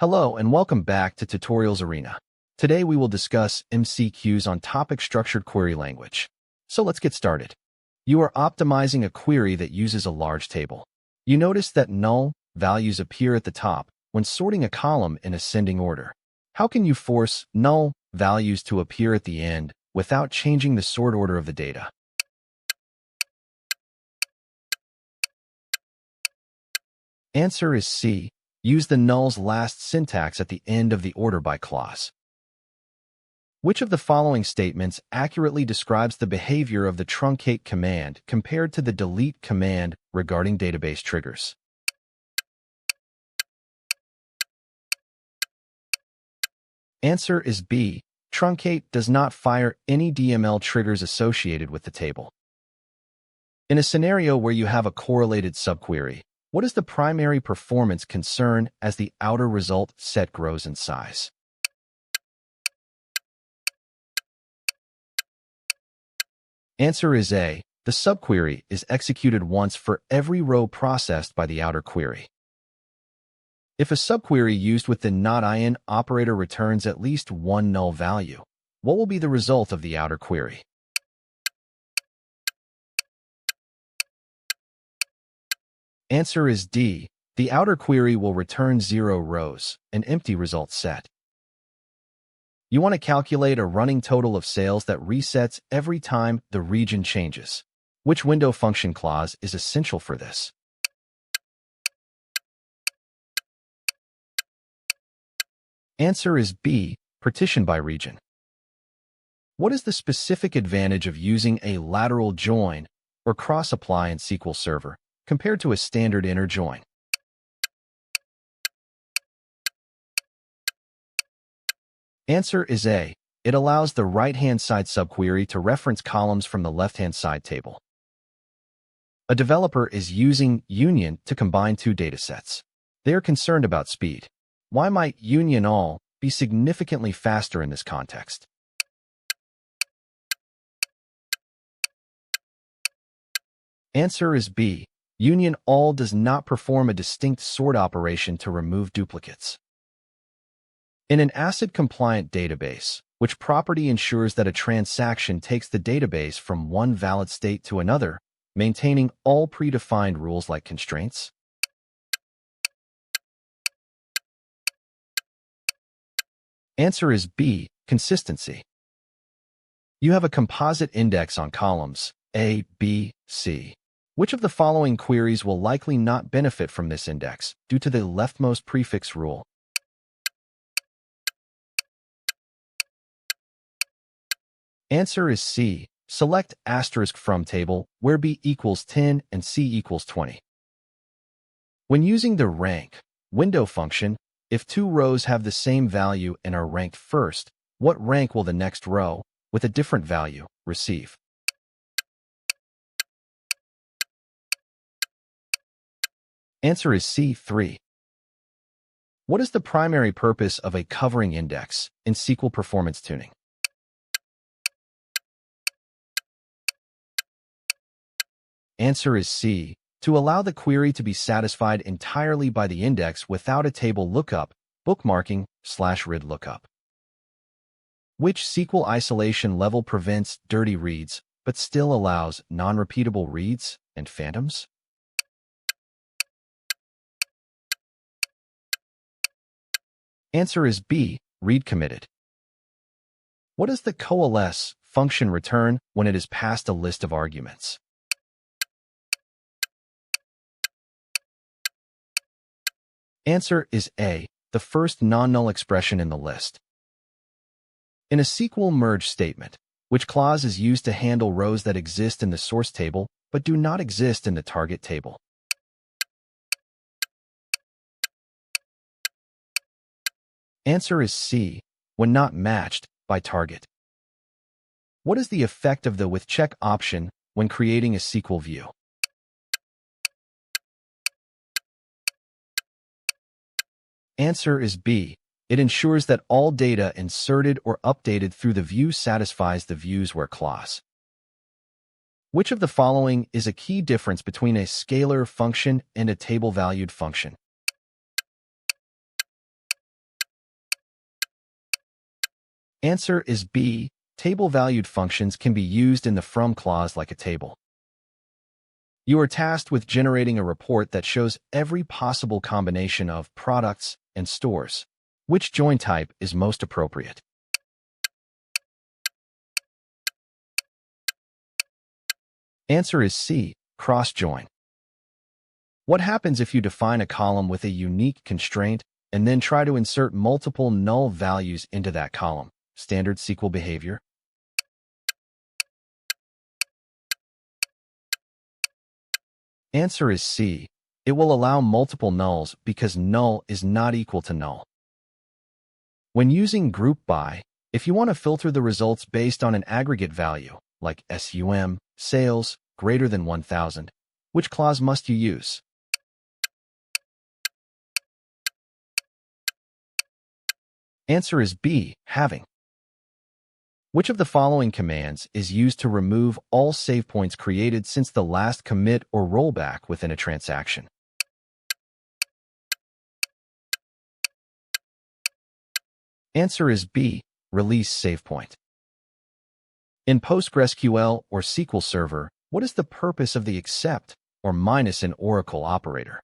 Hello and welcome back to Tutorials Arena. Today we will discuss MCQs on topic structured query language. So let's get started. You are optimizing a query that uses a large table. You notice that null values appear at the top when sorting a column in ascending order. How can you force null values to appear at the end without changing the sort order of the data? Answer is C. Use the null's last syntax at the end of the order by clause. Which of the following statements accurately describes the behavior of the truncate command compared to the delete command regarding database triggers? Answer is B. Truncate does not fire any DML triggers associated with the table. In a scenario where you have a correlated subquery, what is the primary performance concern as the outer result set grows in size? Answer is A. The subquery is executed once for every row processed by the outer query. If a subquery used with the not-in operator returns at least one null value, what will be the result of the outer query? Answer is D. The outer query will return 0 rows, an empty result set. You want to calculate a running total of sales that resets every time the region changes. Which window function clause is essential for this? Answer is B. Partition by region. What is the specific advantage of using a lateral join or cross-apply in SQL Server compared to a standard inner join? Answer is A. It allows the right-hand side subquery to reference columns from the left-hand side table. A developer is using union to combine two datasets. They are concerned about speed. Why might union all be significantly faster in this context? Answer is B. Union all does not perform a distinct sort operation to remove duplicates. In an ACID-compliant database, which property ensures that a transaction takes the database from one valid state to another, maintaining all predefined rules like constraints? Answer is B. Consistency. You have a composite index on columns A, B, C. Which of the following queries will likely not benefit from this index due to the leftmost prefix rule? Answer is C. Select asterisk from table where B equals 10 and C equals 20. When using the rank window function, if two rows have the same value and are ranked first, what rank will the next row with a different value receive? Answer is C. 3. What is the primary purpose of a covering index in SQL performance tuning? Answer is C. To allow the query to be satisfied entirely by the index without a table lookup, bookmarking, /read lookup. Which SQL isolation level prevents dirty reads but still allows non-repeatable reads and phantoms? Answer is B. Read committed. What does the coalesce function return when it is passed a list of arguments? Answer is A. The first non-null expression in the list. In a SQL merge statement, which clause is used to handle rows that exist in the source table but do not exist in the target table? Answer is C. When not matched by target. What is the effect of the with check option when creating a SQL view? Answer is B. It ensures that all data inserted or updated through the view satisfies the views where clause. Which of the following is a key difference between a scalar function and a table-valued function? Answer is B. Table-valued functions can be used in the from clause like a table. You are tasked with generating a report that shows every possible combination of products and stores. Which join type is most appropriate? Answer is C. Cross-join. What happens if you define a column with a unique constraint and then try to insert multiple null values into that column? Standard SQL behavior. Answer is C. It will allow multiple nulls because null is not equal to null. When using group by, if you want to filter the results based on an aggregate value, like SUM, sales, greater than 1,000, which clause must you use? Answer is B. Having. Which of the following commands is used to remove all save points created since the last commit or rollback within a transaction? Answer is B. Release save point. In PostgreSQL or SQL Server, what is the purpose of the except or minus in Oracle operator?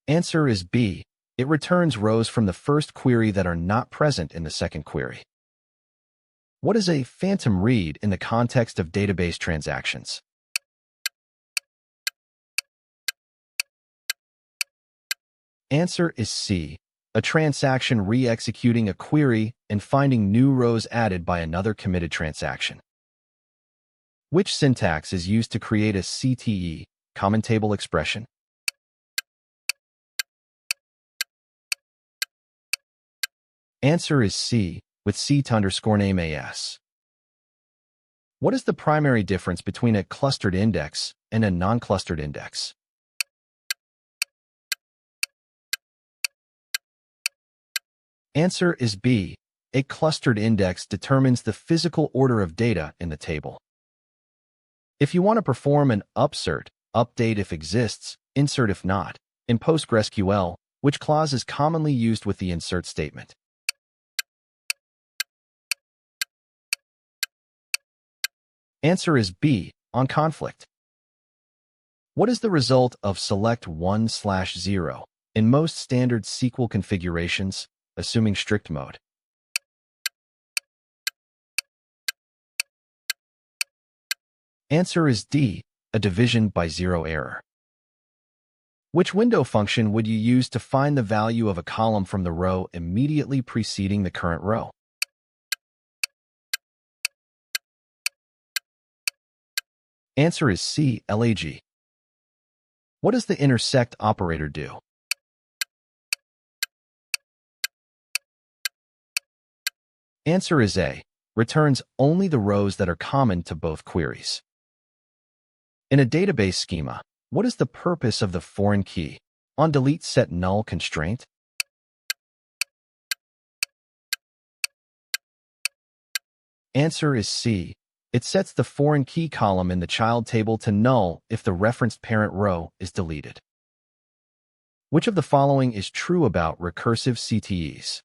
Answer is B. It returns rows from the first query that are not present in the second query. What is a phantom read in the context of database transactions? Answer is C. A transaction re-executing a query and finding new rows added by another committed transaction. Which syntax is used to create a CTE, common table expression? Answer is C, with C_name AS. What is the primary difference between a clustered index and a non-clustered index? Answer is B. A clustered index determines the physical order of data in the table. If you want to perform an upsert, update if exists, insert if not, in PostgreSQL, which clause is commonly used with the insert statement? Answer is B. On conflict. What is the result of select 1/0 in most standard SQL configurations, assuming strict mode? Answer is D. A division by zero error. Which window function would you use to find the value of a column from the row immediately preceding the current row? Answer is C. LAG. What does the intersect operator do? Answer is A. Returns only the rows that are common to both queries. In a database schema, what is the purpose of the foreign key on delete set null constraint? Answer is C. It sets the foreign key column in the child table to null if the referenced parent row is deleted. Which of the following is true about recursive CTEs?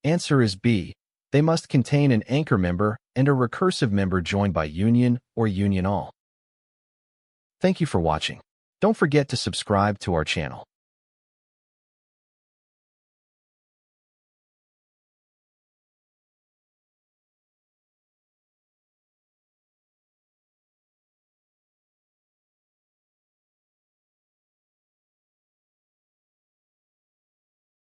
Answer is B. They must contain an anchor member and a recursive member joined by union or union all. Thank you for watching. Don't forget to subscribe to our channel.